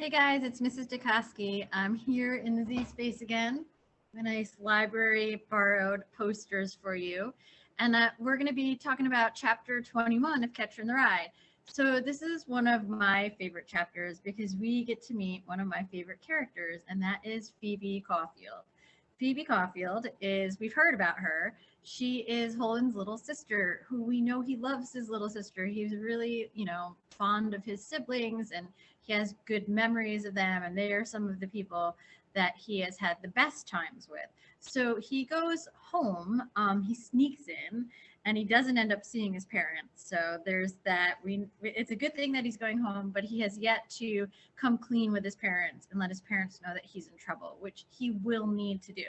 Hey guys, it's Mrs. Dukoski. I'm here in the Z Space again. A nice library borrowed posters for you. And we're going to be talking about chapter 21 of Catcher in the Rye. So this is one of my favorite chapters because we get to meet one of my favorite characters, and that is Phoebe Caulfield. Phoebe Caulfield is, we've heard about her. She is Holden's little sister, who we know he loves his little sister. He's really, fond of his siblings, and he has good memories of them, and they are some of the people that he has had the best times with. So he goes home, he sneaks in, and he doesn't end up seeing his parents. So there's that. It's a good thing that he's going home, but he has yet to come clean with his parents and let his parents know that he's in trouble, which he will need to do.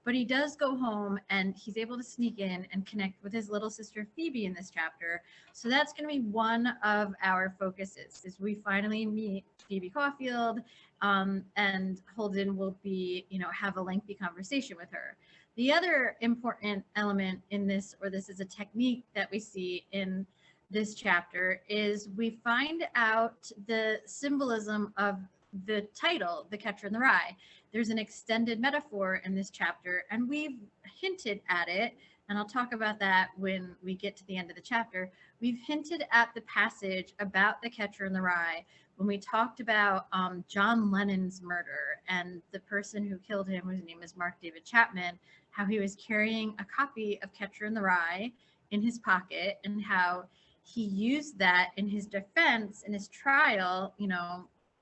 But he does go home, and he's able to sneak in and connect with his little sister Phoebe in this chapter. So that's going to be one of our focuses, is we finally meet Phoebe Caulfield, and Holden will be, have a lengthy conversation with her. The other important element in this, or this is a technique that we see in this chapter, is we find out the symbolism of the title, The Catcher in the Rye. There's an extended metaphor in this chapter, and we've hinted at it, and I'll talk about that when we get to the end of the chapter. We've hinted at the passage about the Catcher in the Rye when we talked about John Lennon's murder, and the person who killed him, whose name is Mark David Chapman, how he was carrying a copy of Catcher in the Rye in his pocket, and how he used that in his defense, in his trial.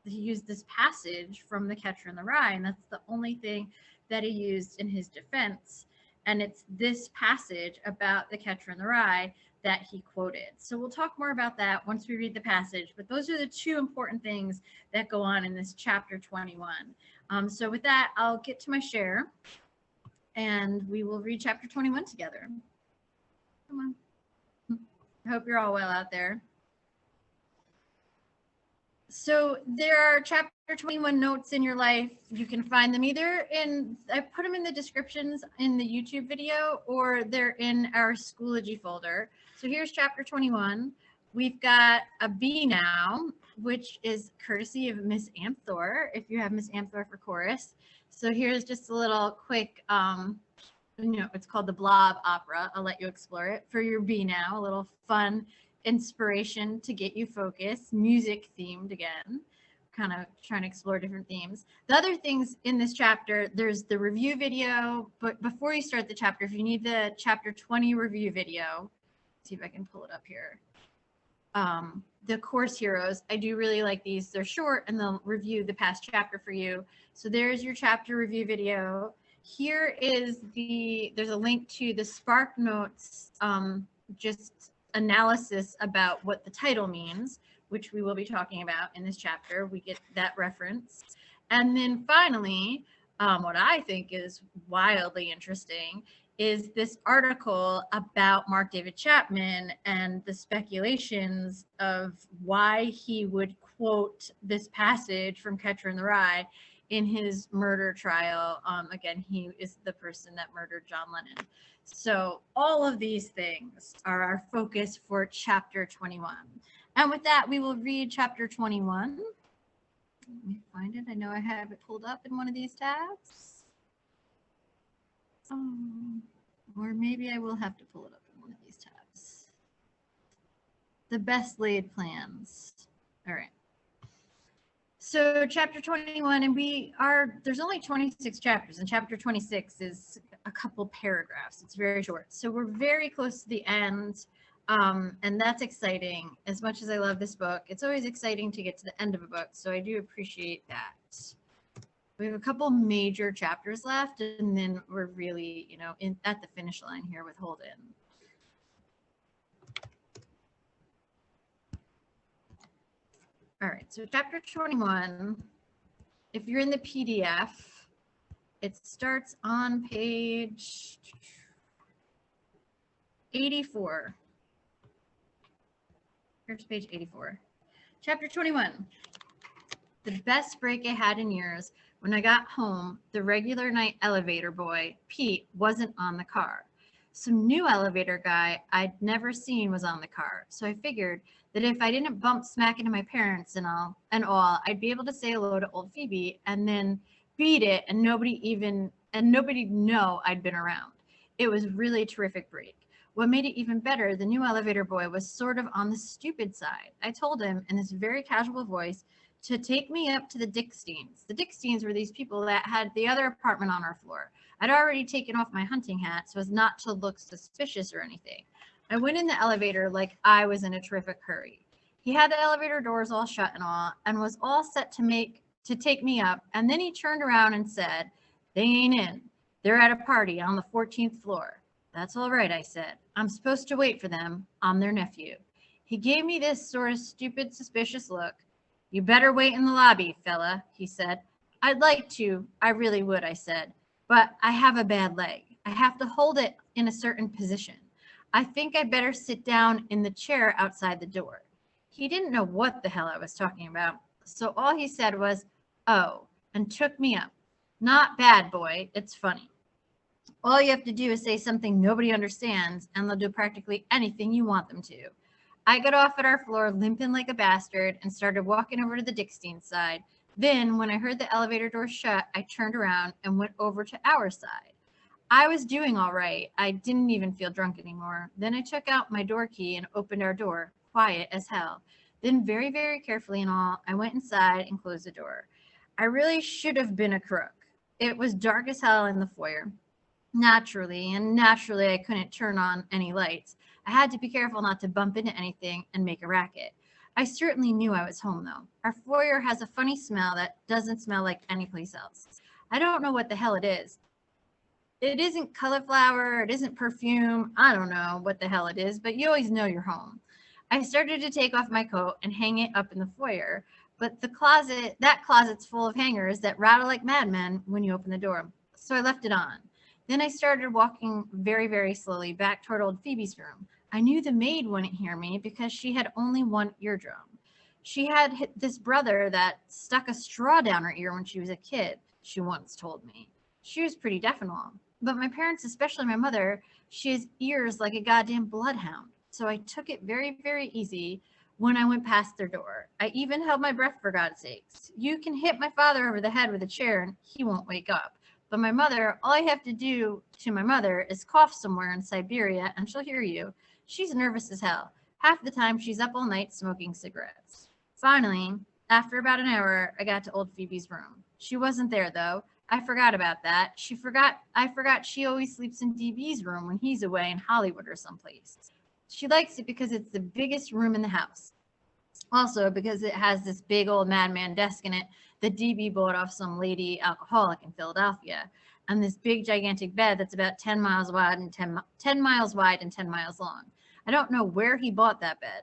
He used this passage from The Catcher in the Rye, and that's the only thing that he used in his defense. And it's this passage about The Catcher in the Rye that he quoted. So we'll talk more about that once we read the passage, but those are the two important things that go on in this chapter 21. So with that, I'll get to my share, and we will read chapter 21 together. Come on. I hope you're all well out there. So there are chapter 21 notes in your life. You can find them either I put them in the descriptions in the YouTube video, or they're in our Schoology folder. So here's chapter 21. We've got a Be Now, which is courtesy of Miss Amthor, if you have Miss Amthor for chorus. So here's just a little quick, it's called the Blob Opera. I'll let you explore it for your Be Now, a little fun inspiration to get you focused, music themed again, kind of trying to explore different themes. The other things in this chapter, there's the review video, but before you start the chapter, if you need the chapter 20 review video, see if I can pull it up here. The Course Heroes, I do really like these. They're short, and they'll review the past chapter for you. So there's your chapter review video. Here is there's a link to the Spark Notes, just analysis about what the title means, which we will be talking about in this chapter. We get that reference. And then finally, what I think is wildly interesting is this article about Mark David Chapman and the speculations of why he would quote this passage from Catcher in the Rye in his murder trial. Again, he is the person that murdered John Lennon. So all of these things are our focus for chapter 21. And with that, we will read chapter 21. Let me find it. I know I have it pulled up in one of these tabs. Or maybe I will have to pull it up in one of these tabs. The best laid plans. All right. So chapter 21, and there's only 26 chapters, and chapter 26 is a couple paragraphs. It's very short. So we're very close to the end, and that's exciting. As much as I love this book, it's always exciting to get to the end of a book, so I do appreciate that. We have a couple major chapters left, and then we're really, at the finish line here with Holden. All right, so chapter 21, if you're in the PDF, it starts on page 84. Here's page 84. Chapter 21. The best break I had in years. When I got home, the regular night elevator boy, Pete, wasn't on the car. Some new elevator guy I'd never seen was on the car, so I figured that if I didn't bump smack into my parents and all, I'd be able to say hello to old Phoebe and then beat it and nobody'd know I'd been around. It was really a terrific break. What made it even better, the new elevator boy was sort of on the stupid side. I told him in this very casual voice to take me up to the Dicksteins. The Dicksteins were these people that had the other apartment on our floor. I'd already taken off my hunting hat so as not to look suspicious or anything. I went in the elevator like I was in a terrific hurry. He had the elevator doors all shut and all, and was all set to take me up, and then he turned around and said, "They ain't in. They're at a party on the 14th floor." "That's all right," I said. "I'm supposed to wait for them. I'm their nephew." He gave me this sort of stupid, suspicious look. "You better wait in the lobby, fella," he said. "I'd like to. I really would," I said. "But I have a bad leg. I have to hold it in a certain position. I think I'd better sit down in the chair outside the door." He didn't know what the hell I was talking about, so all he said was, "Oh," and took me up. Not bad, boy. It's funny. All you have to do is say something nobody understands, and they'll do practically anything you want them to. I got off at our floor limping like a bastard and started walking over to the Dickstein side. Then, when I heard the elevator door shut, I turned around and went over to our side. I was doing all right. I didn't even feel drunk anymore. Then I took out my door key and opened our door, quiet as hell. Then, very, very carefully and all, I went inside and closed the door. I really should have been a crook. It was dark as hell in the foyer. Naturally I couldn't turn on any lights. I had to be careful not to bump into anything and make a racket. I certainly knew I was home, though. Our foyer has a funny smell that doesn't smell like any place else. I don't know what the hell it is. It isn't cauliflower, it isn't perfume, I don't know what the hell it is, but you always know you're home. I started to take off my coat and hang it up in the foyer, but that closet's full of hangers that rattle like madmen when you open the door. So I left it on. Then I started walking very, very slowly back toward old Phoebe's room. I knew the maid wouldn't hear me because she had only one eardrum. She had this brother that stuck a straw down her ear when she was a kid, she once told me. She was pretty deaf and all. But my parents, especially my mother, she has ears like a goddamn bloodhound. So I took it very, very easy when I went past their door. I even held my breath, for God's sakes. You can hit my father over the head with a chair and he won't wake up. But my mother, all I have to do to my mother is cough somewhere in Siberia and she'll hear you. She's nervous as hell. Half the time she's up all night smoking cigarettes. Finally, after about an hour, I got to old Phoebe's room. She wasn't there, though. I forgot about that. I forgot she always sleeps in DB's room when he's away in Hollywood or someplace. She likes it because it's the biggest room in the house. Also, because it has this big old madman desk in it that DB bought off some lady alcoholic in Philadelphia, and this big gigantic bed that's about 10 miles wide and 10 miles wide and 10 miles long. I don't know where he bought that bed.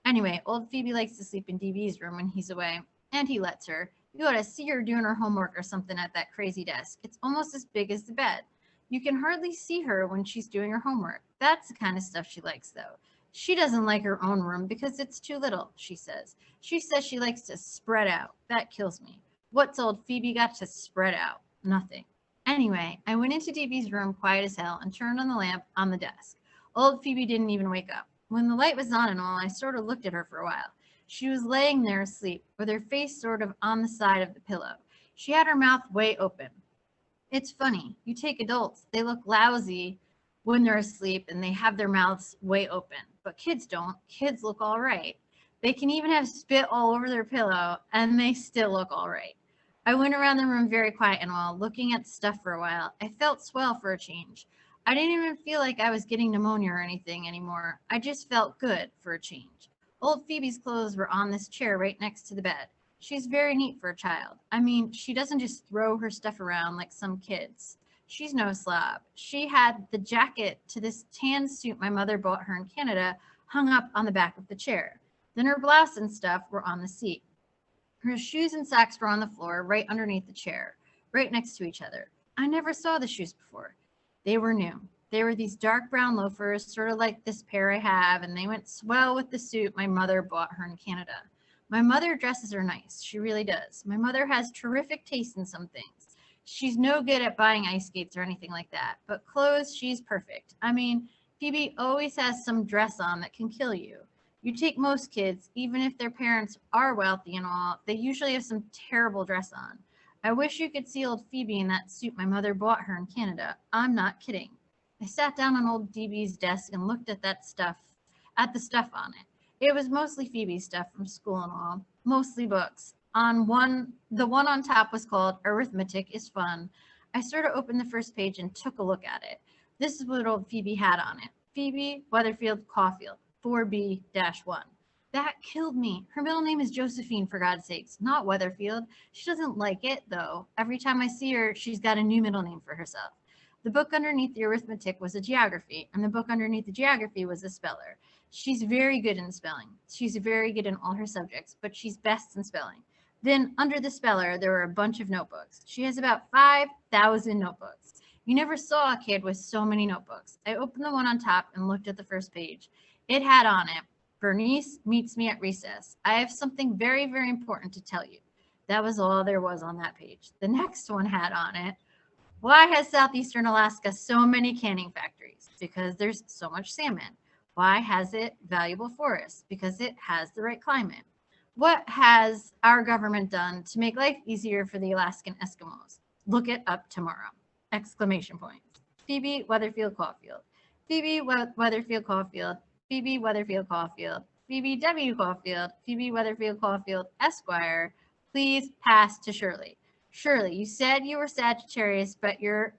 Anyway, old Phoebe likes to sleep in DB's room when he's away, and he lets her. You ought to see her doing her homework or something at that crazy desk. It's almost as big as the bed. You can hardly see her when she's doing her homework. That's the kind of stuff she likes, though. She doesn't like her own room because it's too little, she says. She says she likes to spread out. That kills me. What's old Phoebe got to spread out? Nothing. Anyway, I went into DB's room quiet as hell and turned on the lamp on the desk. Old Phoebe didn't even wake up. When the light was on and all, I sort of looked at her for a while. She was laying there asleep, with her face sort of on the side of the pillow. She had her mouth way open. It's funny. You take adults, they look lousy when they're asleep and they have their mouths way open. But kids don't. Kids look all right. They can even have spit all over their pillow and they still look all right. I went around the room very quiet and all, looking at stuff for a while. I felt swell for a change. I didn't even feel like I was getting pneumonia or anything anymore. I just felt good for a change. Old Phoebe's clothes were on this chair right next to the bed. She's very neat for a child. I mean, she doesn't just throw her stuff around like some kids. She's no slob. She had the jacket to this tan suit my mother bought her in Canada hung up on the back of the chair. Then her blouse and stuff were on the seat. Her shoes and socks were on the floor right underneath the chair, right next to each other. I never saw the shoes before. They were new. They were these dark brown loafers, sort of like this pair I have, and they went swell with the suit my mother bought her in Canada. My mother dresses her nice. She really does. My mother has terrific taste in some things. She's no good at buying ice skates or anything like that, but clothes, she's perfect. I mean, Phoebe always has some dress on that can kill you. You take most kids, even if their parents are wealthy and all, they usually have some terrible dress on. I wish you could see old Phoebe in that suit my mother bought her in Canada. I'm not kidding. I sat down on old DB's desk and looked at the stuff on it. It was mostly Phoebe's stuff from school and all, mostly books. The one on top was called Arithmetic is Fun. I sort of opened the first page and took a look at it. This is what old Phoebe had on it. Phoebe Weatherfield Caulfield, 4B-1. That killed me. Her middle name is Josephine, for God's sakes, not Weatherfield. She doesn't like it, though. Every time I see her, she's got a new middle name for herself. The book underneath the arithmetic was a geography, and the book underneath the geography was a speller. She's very good in spelling. She's very good in all her subjects, but she's best in spelling. Then under the speller, there were a bunch of notebooks. She has about 5,000 notebooks. You never saw a kid with so many notebooks. I opened the one on top and looked at the first page. It had on it, Bernice meets me at recess. I have something very, very important to tell you. That was all there was on that page. The next one had on it, why has southeastern Alaska so many canning factories? Because there's so much salmon. Why has it valuable forests? Because it has the right climate. What has our government done to make life easier for the Alaskan Eskimos? Look it up tomorrow. Exclamation point. Phoebe Weatherfield Caulfield. Phoebe Weatherfield Caulfield. Phoebe Weatherfield Caulfield. Phoebe W. Caulfield. Phoebe Weatherfield Caulfield, Esquire. Please pass to Shirley. Shirley, you said you were Sagittarius, but your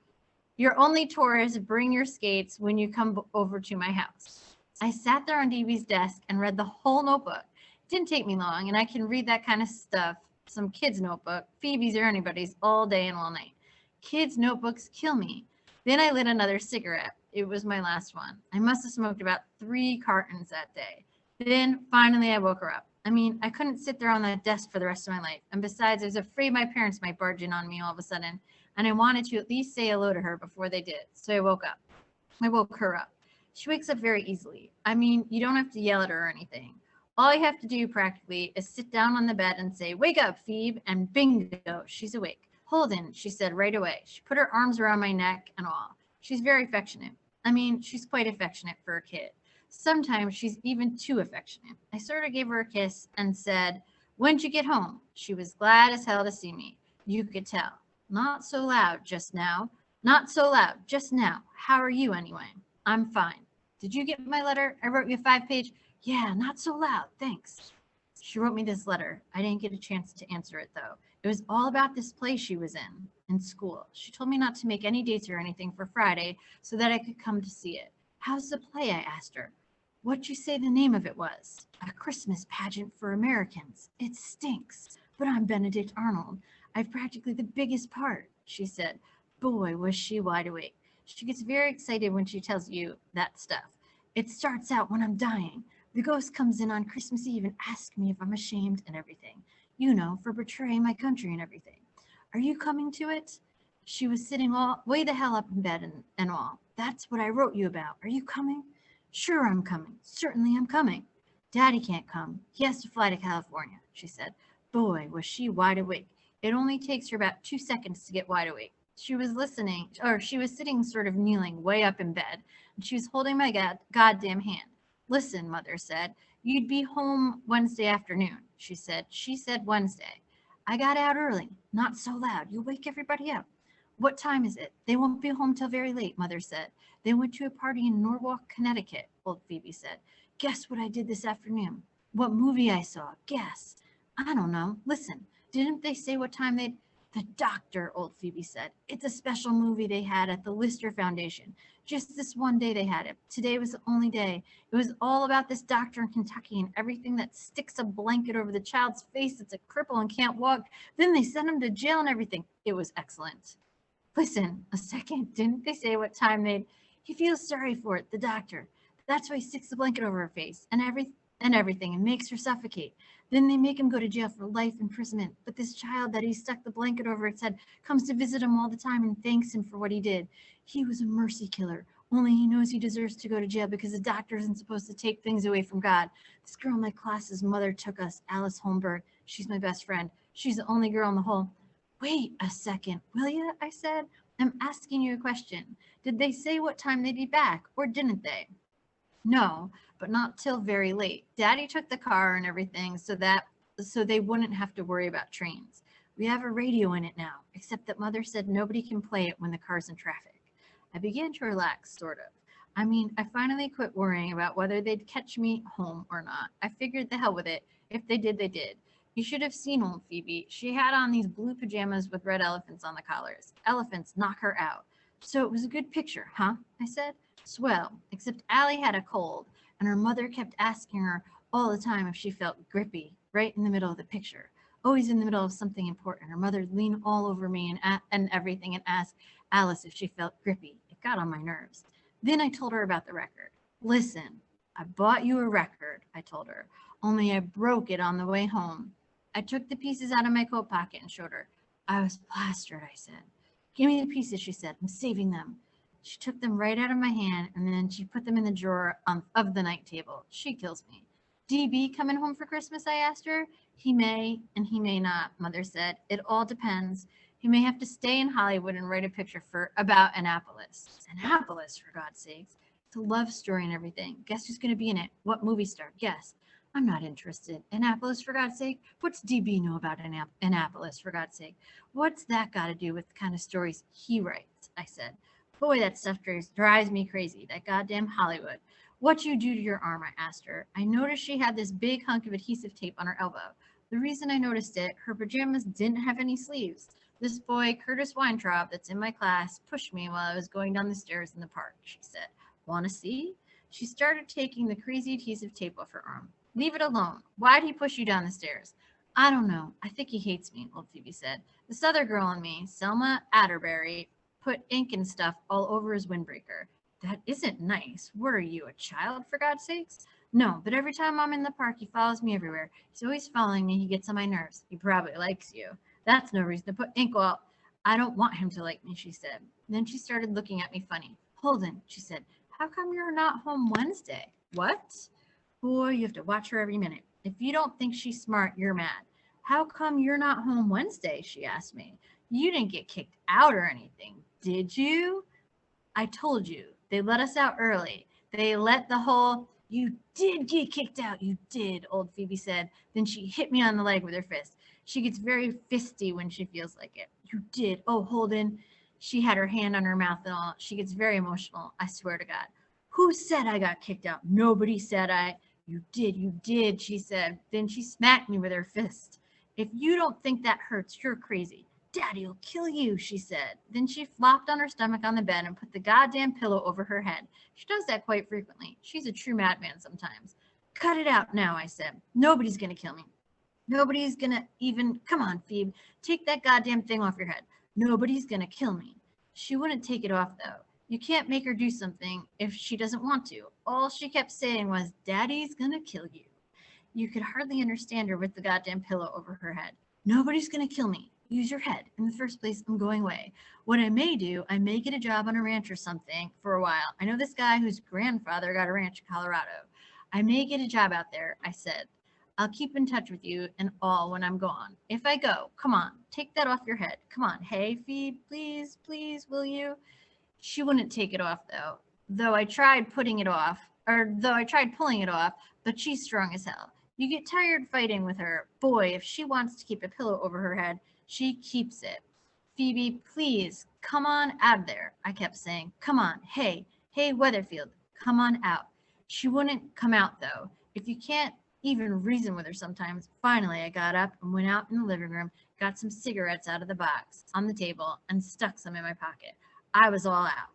only Taurus. Bring your skates when you come over to my house. I sat there on DB's desk and read the whole notebook. It didn't take me long, and I can read that kind of stuff, some kid's notebook, Phoebe's or anybody's, all day and all night. Kids' notebooks kill me. Then I lit another cigarette. It was my last one. I must have smoked about 3 cartons that day. Then finally I woke her up. I mean, I couldn't sit there on that desk for the rest of my life. And besides, I was afraid my parents might barge in on me all of a sudden. And I wanted to at least say hello to her before they did. So I woke her up. She wakes up very easily. I mean, you don't have to yell at her or anything. All you have to do practically is sit down on the bed and say, wake up, Phoebe, and bingo, she's awake. Holden, she said right away. She put her arms around my neck and all. She's very affectionate. I mean, she's quite affectionate for a kid. Sometimes she's even too affectionate. I sort of gave her a kiss and said, when'd you get home? She was glad as hell to see me. You could tell. Not so loud just now. Not so loud just now. How are you anyway? I'm fine. Did you get my letter? I wrote you a 5-page. Yeah, not so loud. Thanks. She wrote me this letter. I didn't get a chance to answer it, though. It was all about this play she was in school. She told me not to make any dates or anything for Friday so that I could come to see it. How's the play? I asked her. What'd you say the name of it was? A Christmas Pageant for Americans. It stinks, but I'm Benedict Arnold. I've practically the biggest part, she said. Boy, was she wide awake. She gets very excited when she tells you that stuff. It starts out when I'm dying. The ghost comes in on Christmas Eve and asks me if I'm ashamed and everything. You know, for betraying my country and everything. Are you coming to it? She was sitting all way the hell up in bed and all. That's what I wrote you about. Are you coming? Sure, I'm coming. Certainly I'm coming. Daddy can't come. He has to fly to California, she said. Boy, was she wide awake. It only takes her about 2 seconds to get wide awake. She was sitting sort of kneeling way up in bed, and she was holding my goddamn hand. Listen, Mother said, you'd be home Wednesday afternoon, she said. She said Wednesday. I got out early. Not so loud. You'll wake everybody up. What time is it? They won't be home till very late, Mother said. They went to a party in Norwalk, Connecticut, old Phoebe said. Guess what I did this afternoon? What movie I saw? Guess. I don't know. Listen, didn't they say what time they'd... The Doctor, old Phoebe said. It's a special movie they had at the Lister Foundation. Just this one day they had it. Today was the only day. It was all about this doctor in Kentucky and everything that sticks a blanket over the child's face that's a cripple and can't walk. Then they sent him to jail and everything. It was excellent. Listen a second. Didn't they say what time they'd... He feels sorry for it, the doctor. That's why he sticks the blanket over her face and everything and makes her suffocate. Then they make him go to jail for life imprisonment. But this child that he stuck the blanket over its head comes to visit him all the time and thanks him for what he did. He was a mercy killer. Only he knows he deserves to go to jail because the doctor isn't supposed to take things away from God. This girl in my class's mother took us, Alice Holmberg. She's my best friend. She's the only girl in the whole... Wait a second, will you? I said. I'm asking you a question. Did they say what time they'd be back, or didn't they? No, but not till very late. Daddy took the car and everything so they wouldn't have to worry about trains. We have a radio in it now, except that Mother said nobody can play it when the car's in traffic. I began to relax, sort of. I mean, I finally quit worrying about whether they'd catch me home or not. I figured the hell with it. If they did, they did. You should have seen old Phoebe. She had on these blue pajamas with red elephants on the collars. Elephants knock her out. So it was a good picture, huh? I said. Swell, except Allie had a cold, and her mother kept asking her all the time if she felt grippy, right in the middle of the picture. Always in the middle of something important. Her mother'd lean all over me and everything and ask Alice if she felt grippy. It got on my nerves. Then I told her about the record. Listen, I bought you a record, I told her, only I broke it on the way home. I took the pieces out of my coat pocket and showed her. I was plastered, I said. Give me the pieces, she said. I'm saving them. She took them right out of my hand, and then she put them in the drawer of the night table. She kills me. DB coming home for Christmas, I asked her. He may, and he may not, Mother said. It all depends. He may have to stay in Hollywood and write a picture about Annapolis. Annapolis, for God's sakes. It's a love story and everything. Guess who's going to be in it? What movie star? Guess. I'm not interested. Annapolis, for God's sake? What's DB know about Annapolis, for God's sake? What's that got to do with the kind of stories he writes? I said. Boy, that stuff drives me crazy. That goddamn Hollywood. What'd you do to your arm? I asked her. I noticed she had this big hunk of adhesive tape on her elbow. The reason I noticed it, her pajamas didn't have any sleeves. This boy, Curtis Weintraub, that's in my class, pushed me while I was going down the stairs in the park, she said. Want to see? She started taking the crazy adhesive tape off her arm. Leave it alone. Why'd he push you down the stairs? I don't know. I think he hates me, old Phoebe said. This other girl and me, Selma Atterbury, put ink and stuff all over his windbreaker. That isn't nice. What are you, a child, for God's sakes? No, but every time I'm in the park, he follows me everywhere. He's always following me. He gets on my nerves. He probably likes you. That's no reason to put ink all. I don't want him to like me, she said. Then she started looking at me funny. Holden, she said, how come you're not home Wednesday? What? Boy, you have to watch her every minute. If you don't think she's smart, you're mad. How come you're not home Wednesday? She asked me. You didn't get kicked out or anything, did you? I told you. They let us out early. They let the whole, you did get kicked out. You did, old Phoebe said. Then she hit me on the leg with her fist. She gets very fisty when she feels like it. You did. Oh, Holden. She had her hand on her mouth and all. She gets very emotional. I swear to God. Who said I got kicked out? Nobody said I. You did, she said. Then she smacked me with her fist. If you don't think that hurts, you're crazy. Daddy'll kill you, she said. Then she flopped on her stomach on the bed and put the goddamn pillow over her head. She does that quite frequently. She's a true madman sometimes. Cut it out now, I said. Nobody's going to kill me. Nobody's going to even... Come on, Phoebe. Take that goddamn thing off your head. Nobody's going to kill me. She wouldn't take it off, though. You can't make her do something if she doesn't want to. All she kept saying was, Daddy's going to kill you. You could hardly understand her with the goddamn pillow over her head. Nobody's going to kill me. Use your head. In the first place, I'm going away. What I may do, I may get a job on a ranch or something for a while. I know this guy whose grandfather got a ranch in Colorado. I may get a job out there, I said. I'll keep in touch with you and all when I'm gone. If I go, come on, take that off your head. Come on, hey, Phoebe, please, will you? She wouldn't take it off, though I tried pulling it off, but she's strong as hell. You get tired fighting with her. Boy, if she wants to keep a pillow over her head, she keeps it. Phoebe, please, come on out of there, I kept saying. Come on, hey, Weatherfield, come on out. She wouldn't come out, though. If you can't even reason with her sometimes. Finally, I got up and went out in the living room, got some cigarettes out of the box on the table, and stuck some in my pocket. I was all out.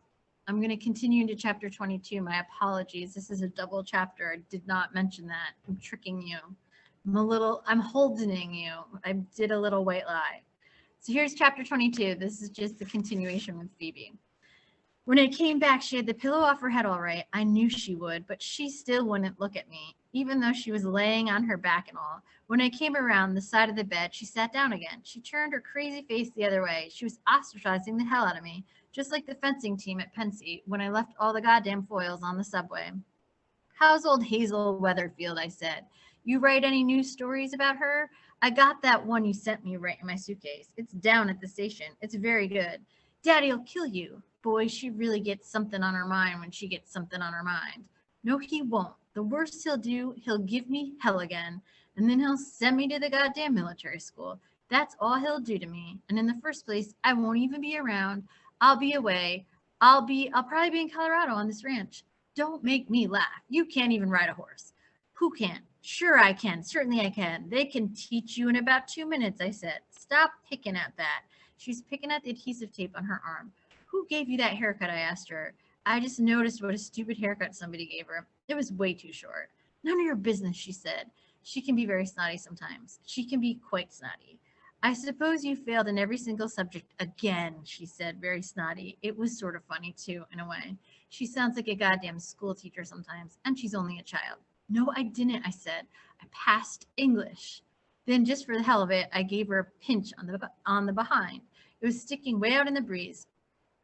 I'm going to continue into chapter 22. My apologies. This is a double chapter. I did not mention that. I'm tricking you. I'm Holdening you. I did a little white lie. So here's chapter 22. This is just the continuation with Phoebe. When I came back, she had the pillow off her head all right. I knew she would, but she still wouldn't look at me, even though she was laying on her back and all. When I came around the side of the bed, she sat down again. She turned her crazy face the other way. She was ostracizing the hell out of me, just like the fencing team at Pensy when I left all the goddamn foils on the subway. How's old Hazel Weatherfield, I said. You write any news stories about her? I got that one you sent me right in my suitcase. It's down at the station. It's very good. Daddy'll kill you. Boy, she really gets something on her mind when she gets something on her mind. No, he won't. The worst he'll do, he'll give me hell again, and then he'll send me to the goddamn military school. That's all he'll do to me. And in the first place, I won't even be around. I'll be away. I'll probably be in Colorado on this ranch. Don't make me laugh. You can't even ride a horse. Who can? Sure I can. Certainly I can. They can teach you in about 2 minutes, I said. Stop picking at that. She's picking at the adhesive tape on her arm. Who gave you that haircut? I asked her. I just noticed what a stupid haircut somebody gave her. It was way too short. None of your business, she said. She can be very snotty sometimes. She can be quite snotty. I suppose you failed in every single subject again, she said, very snotty. It was sort of funny, too, in a way. She sounds like a goddamn school teacher sometimes, and she's only a child. No, I didn't, I said. I passed English. Then, just for the hell of it, I gave her a pinch on the behind. It was sticking way out in the breeze,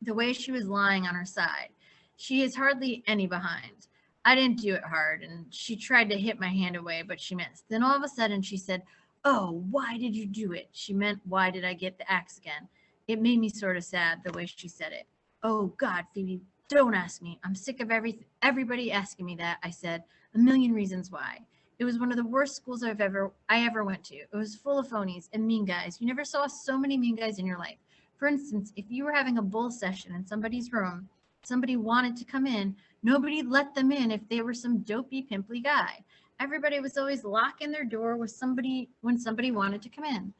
the way she was lying on her side. She has hardly any behind. I didn't do it hard, and she tried to hit my hand away, but she missed. Then all of a sudden she said, "Oh, why did you do it?" She meant, why did I get the axe again? It made me sort of sad, the way she said it. Oh, God, Phoebe, don't ask me. I'm sick of everybody asking me that, I said. A million reasons why. It was one of the worst schools I ever went to. It was full of phonies and mean guys. You never saw so many mean guys in your life. For instance, if you were having a bull session in somebody's room, somebody wanted to come in, nobody let them in if they were some dopey, pimply guy. Everybody was always locking their door with somebody when somebody wanted to come in.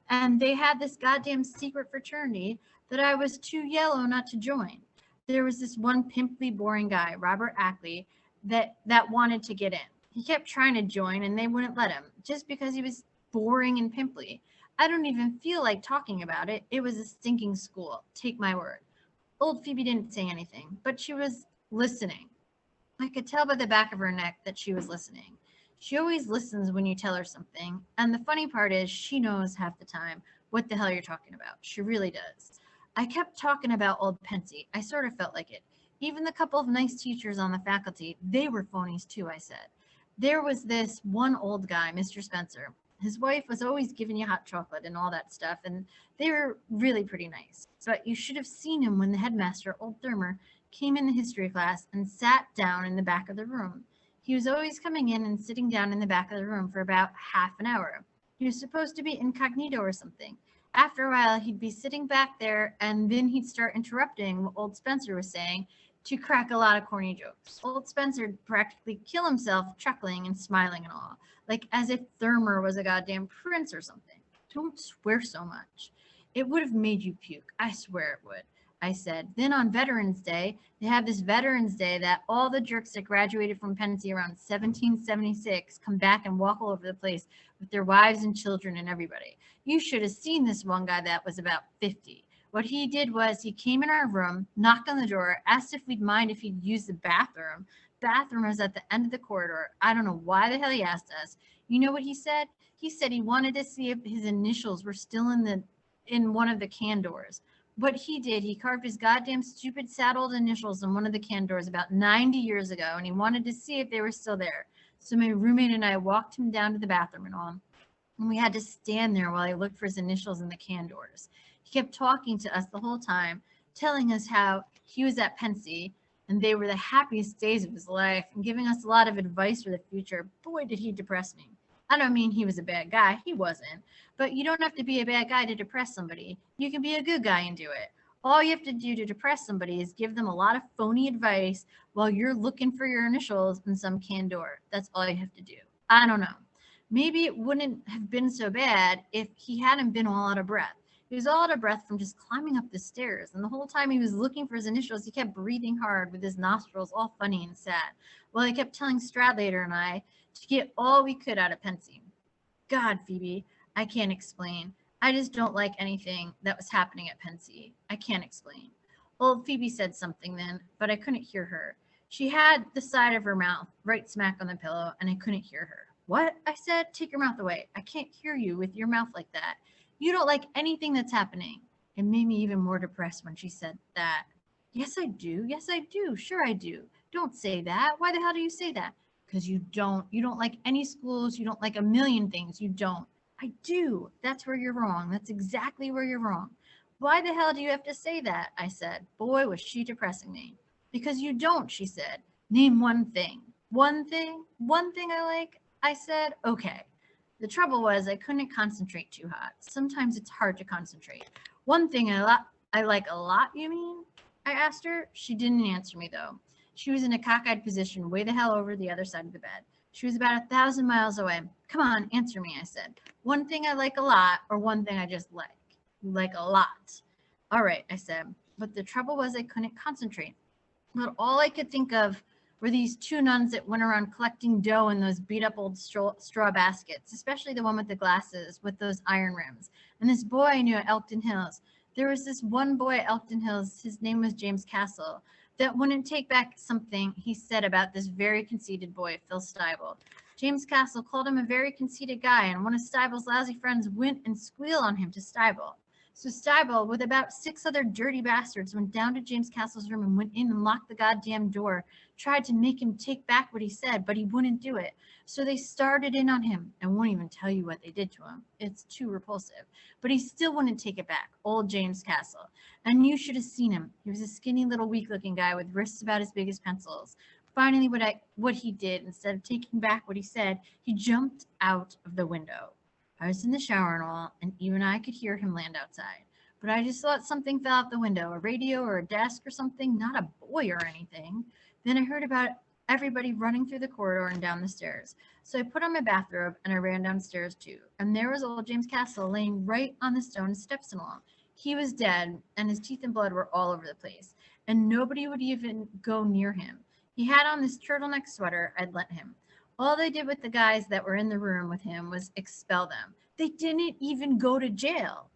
And they had this goddamn secret fraternity that I was too yellow not to join. There was this one pimply, boring guy, Robert Ackley, that wanted to get in. He kept trying to join and they wouldn't let him just because he was boring and pimply. I don't even feel like talking about it. It was a stinking school. Take my word. Old Phoebe didn't say anything, but she was listening. I could tell by the back of her neck that she was listening. She always listens when you tell her something, and the funny part is she knows half the time what the hell you're talking about. She really does. I kept talking about old Pensy. I sort of felt like it. Even the couple of nice teachers on the faculty, they were phonies too, I said. There was this one old guy, Mr. Spencer. His wife was always giving you hot chocolate and all that stuff, and they were really pretty nice. But you should have seen him when the headmaster, old Thermer, came in the history class and sat down in the back of the room. He was always coming in and sitting down in the back of the room for about half an hour. He was supposed to be incognito or something. After a while, he'd be sitting back there, and then he'd start interrupting what old Spencer was saying to crack a lot of corny jokes. Old Spencer would practically kill himself, chuckling and smiling and all, like as if Thermer was a goddamn prince or something. Don't swear so much. It would have made you puke. I swear it would, I said. Then on Veterans Day, they have this Veterans Day that all the jerks that graduated from Pensy around 1776 come back and walk all over the place with their wives and children and everybody. You should have seen this one guy that was about 50. What he did was he came in our room, knocked on the door, asked if we'd mind if he'd use the bathroom. Bathroom was at the end of the corridor. I don't know why the hell he asked us. You know what he said? He said he wanted to see if his initials were still in one of the can doors. What he did, he carved his goddamn stupid sad old initials in one of the can doors about 90 years ago, and he wanted to see if they were still there. So my roommate and I walked him down to the bathroom and all, and we had to stand there while he looked for his initials in the can doors. He kept talking to us the whole time, telling us how he was at Pensy, and they were the happiest days of his life, and giving us a lot of advice for the future. Boy, did he depress me. I don't mean he was a bad guy. He wasn't. But you don't have to be a bad guy to depress somebody. You can be a good guy and do it. All you have to do to depress somebody is give them a lot of phony advice while you're looking for your initials in some can door. That's all you have to do. I don't know. Maybe it wouldn't have been so bad if he hadn't been all out of breath. He was all out of breath from just climbing up the stairs, and the whole time he was looking for his initials, he kept breathing hard with his nostrils all funny and sad, while he kept telling Stradlater and I to get all we could out of Pensy. God, Phoebe, I can't explain. I just don't like anything that was happening at Pensy. I can't explain. Old Phoebe said something then, but I couldn't hear her. She had the side of her mouth right smack on the pillow, and I couldn't hear her. What? I said. Take your mouth away. I can't hear you with your mouth like that. You don't like anything that's happening. It made me even more depressed when she said that. Yes, I do. Yes, I do. Sure, I do. Don't say that. Why the hell do you say that? Because you don't. You don't like any schools. You don't like a million things. You don't. I do. That's where you're wrong. That's exactly where you're wrong. Why the hell do you have to say that? I said. Boy, was she depressing me. Because you don't, she said. Name one thing. One thing? One thing I like? I said, okay. The trouble was I couldn't concentrate too hot. Sometimes it's hard to concentrate. One thing I like a lot, you mean? I asked her. She didn't answer me, though. She was in a cockeyed position way the hell over the other side of the bed. She was about 1,000 miles away. Come on, answer me, I said. One thing I like a lot, or one thing I just like? Like a lot. All right, I said. But the trouble was I couldn't concentrate. But all I could think of were these two nuns that went around collecting dough in those beat up old straw baskets, especially the one with the glasses with those iron rims. And this boy I knew at Elkton Hills. There was this one boy at Elkton Hills, his name was James Castle, that wouldn't take back something he said about this very conceited boy, Phil Stiebel. James Castle called him a very conceited guy, and one of Stiebel's lousy friends went and squealed on him to Stiebel. So Stiebel, with about 6 other dirty bastards, went down to James Castle's room and went in and locked the goddamn door, tried to make him take back what he said, but he wouldn't do it. So they started in on him. I won't even tell you what they did to him. It's too repulsive. But he still wouldn't take it back, old James Castle. And you should have seen him. He was a skinny little weak-looking guy with wrists about as big as pencils. Finally, what he did, instead of taking back what he said, he jumped out of the window. I was in the shower and all, and even I could hear him land outside. But I just thought something fell out the window, a radio or a desk or something, not a boy or anything. Then I heard about everybody running through the corridor and down the stairs. So I put on my bathrobe and I ran downstairs too. And there was old James Castle laying right on the stone steps and all. He was dead, and his teeth and blood were all over the place. And nobody would even go near him. He had on this turtleneck sweater I'd lent him. All they did with the guys that were in the room with him was expel them. They didn't even go to jail.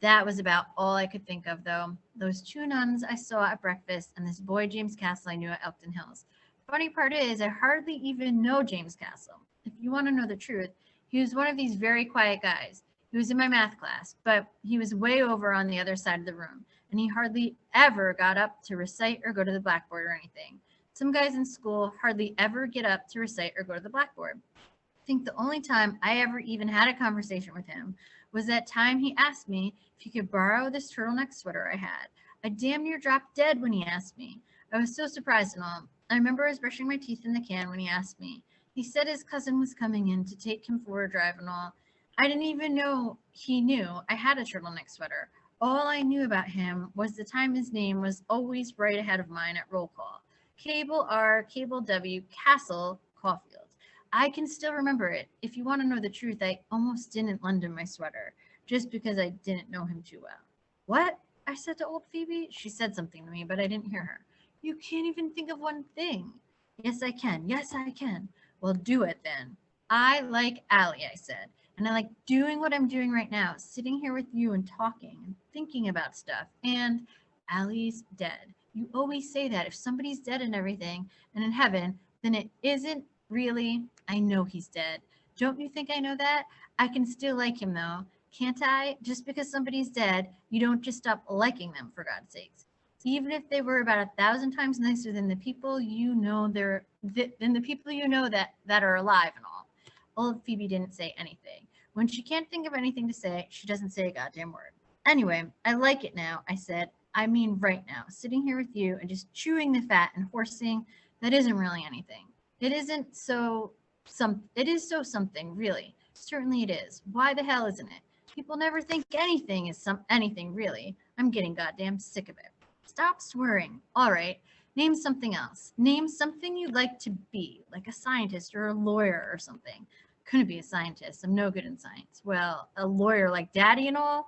That was about all I could think of, though. Those 2 nuns I saw at breakfast and this boy James Castle I knew at Elkton Hills. Funny part is, I hardly even know James Castle. If you want to know the truth, he was one of these very quiet guys. He was in my math class, but he was way over on the other side of the room, and he hardly ever got up to recite or go to the blackboard or anything. Some guys in school hardly ever get up to recite or go to the blackboard. I think the only time I ever even had a conversation with him was that time he asked me if he could borrow this turtleneck sweater I had. I damn near dropped dead when he asked me. I was so surprised and all. I remember I was brushing my teeth in the can when he asked me. He said his cousin was coming in to take him for a drive and all. I didn't even know he knew I had a turtleneck sweater. All I knew about him was the time his name was always right ahead of mine at roll call. Cable R, Cable W, Castle, Caulfield. I can still remember it. If you want to know the truth, I almost didn't lend him my sweater, just because I didn't know him too well. What? I said to old Phoebe. She said something to me, but I didn't hear her. You can't even think of one thing. Yes, I can. Yes, I can. Well, do it then. I like Allie, I said, and I like doing what I'm doing right now, sitting here with you and talking and thinking about stuff. And Allie's dead. You always say that if somebody's dead and everything and in heaven, then it isn't really. I know he's dead. Don't you think I know that? I can still like him though. Can't I? Just because somebody's dead, you don't just stop liking them, for God's sakes. Even if they were about 1,000 times nicer than the people you know that are alive and all. Old Phoebe didn't say anything. When she can't think of anything to say, she doesn't say a goddamn word. Anyway, I like it now, I said. I mean right now, sitting here with you and just chewing the fat and horsing that isn't really anything. It is so something, really. Certainly it is. Why the hell isn't it? People never think anything is anything, really. I'm getting goddamn sick of it. Stop swearing. All right. Name something else. Name something you'd like to be, like a scientist or a lawyer or something. Couldn't be a scientist. I'm no good in science. Well, a lawyer like Daddy and all.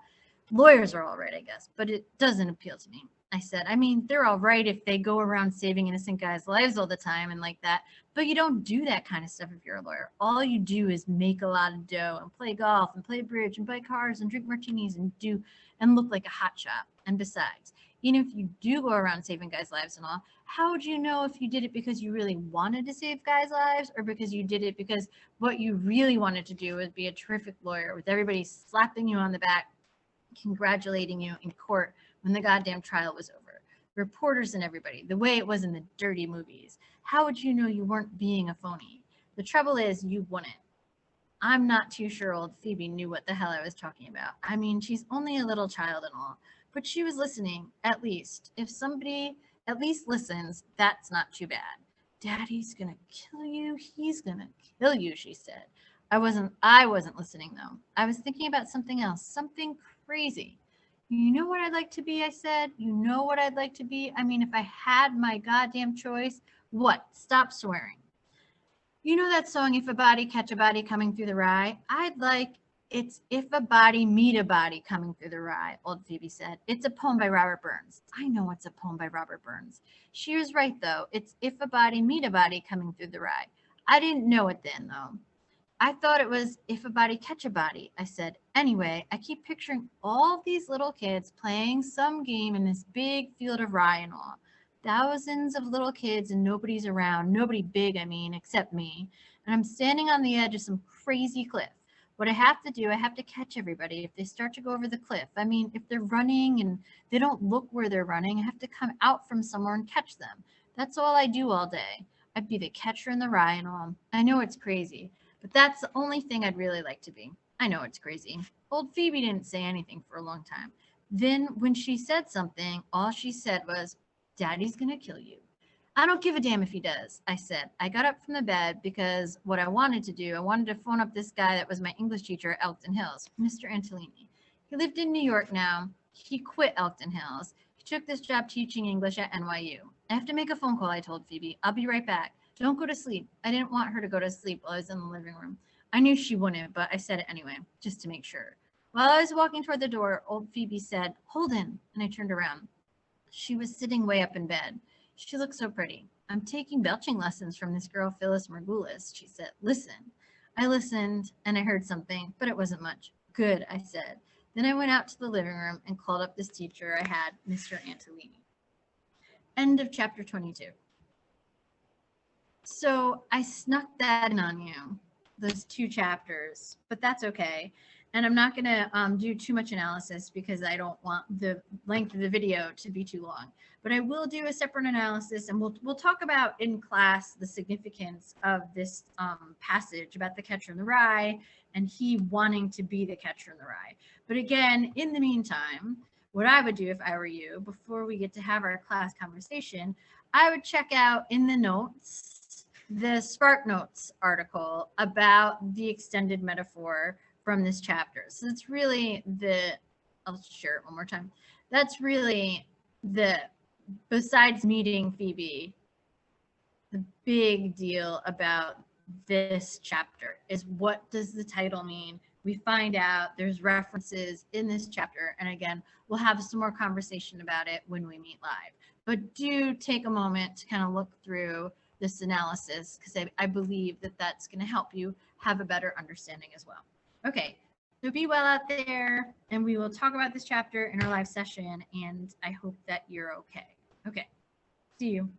Lawyers are all right, I guess, but it doesn't appeal to me. I said, I mean, they're all right if they go around saving innocent guys' lives all the time and like that, but you don't do that kind of stuff if you're a lawyer. All you do is make a lot of dough and play golf and play bridge and buy cars and drink martinis and look like a hotshot. And besides, even if you do go around saving guys' lives and all, how would you know if you did it because you really wanted to save guys' lives or because you did it because what you really wanted to do was be a terrific lawyer with everybody slapping you on the back, congratulating you in court when the goddamn trial was over. Reporters and everybody, the way it was in the dirty movies. How would you know you weren't being a phony? The trouble is, you wouldn't. I'm not too sure old Phoebe knew what the hell I was talking about. I mean, she's only a little child and all, but she was listening, at least. If somebody at least listens, that's not too bad. Daddy's gonna kill you. He's gonna kill you, she said. I wasn't listening though. I was thinking about something else, something crazy. You know what I'd like to be, I said. You know what I'd like to be? I mean, if I had my goddamn choice, what? Stop swearing. You know that song, If a Body Catch a Body Coming Through the Rye? I'd like it's If a Body Meet a Body Coming Through the Rye, old Phoebe said. It's a poem by Robert Burns. I know it's a poem by Robert Burns. She was right, though. It's If a Body Meet a Body Coming Through the Rye. I didn't know it then, though. I thought it was If a Body Catch a Body, I said. Anyway, I keep picturing all these little kids playing some game in this big field of rye and all. Thousands of little kids and nobody's around. Nobody big, I mean, except me. And I'm standing on the edge of some crazy cliff. What I have to do, I have to catch everybody if they start to go over the cliff. I mean, if they're running and they don't look where they're running, I have to come out from somewhere and catch them. That's all I do all day. I'd be the catcher in the rye and all. I know it's crazy, but that's the only thing I'd really like to be. I know it's crazy. Old Phoebe didn't say anything for a long time. Then, when she said something, all she said was, Daddy's gonna kill you. I don't give a damn if he does, I said. I got up from the bed because what I wanted to do, I wanted to phone up this guy that was my English teacher at Elkton Hills, Mr. Antolini. He lived in New York now. He quit Elkton Hills. He took this job teaching English at NYU. I have to make a phone call, I told Phoebe. I'll be right back. Don't go to sleep. I didn't want her to go to sleep while I was in the living room. I knew she wouldn't, but I said it anyway, just to make sure. While I was walking toward the door, old Phoebe said, Holden, and I turned around. She was sitting way up in bed. She looked so pretty. I'm taking belching lessons from this girl, Phyllis Margulis, she said. Listen. I listened, and I heard something, but it wasn't much. Good, I said. Then I went out to the living room and called up this teacher I had, Mr. Antolini. End of chapter 22. So I snuck that in on you, those 2 chapters, but that's okay. And I'm not going to do too much analysis because I don't want the length of the video to be too long. But I will do a separate analysis, and we'll talk about in class the significance of this passage about the catcher in the rye and he wanting to be the catcher in the rye. But again, in the meantime, what I would do if I were you, before we get to have our class conversation, I would check out in the notes the Spark Notes article about the extended metaphor from this chapter. So it's really I'll share it one more time. That's really besides meeting Phoebe, the big deal about this chapter is, what does the title mean? We find out there's references in this chapter. And again, we'll have some more conversation about it when we meet live. But do take a moment to kind of look through this analysis, because I believe that that's going to help you have a better understanding as well. Okay, so be well out there, and we will talk about this chapter in our live session, and I hope that you're okay. Okay, see you.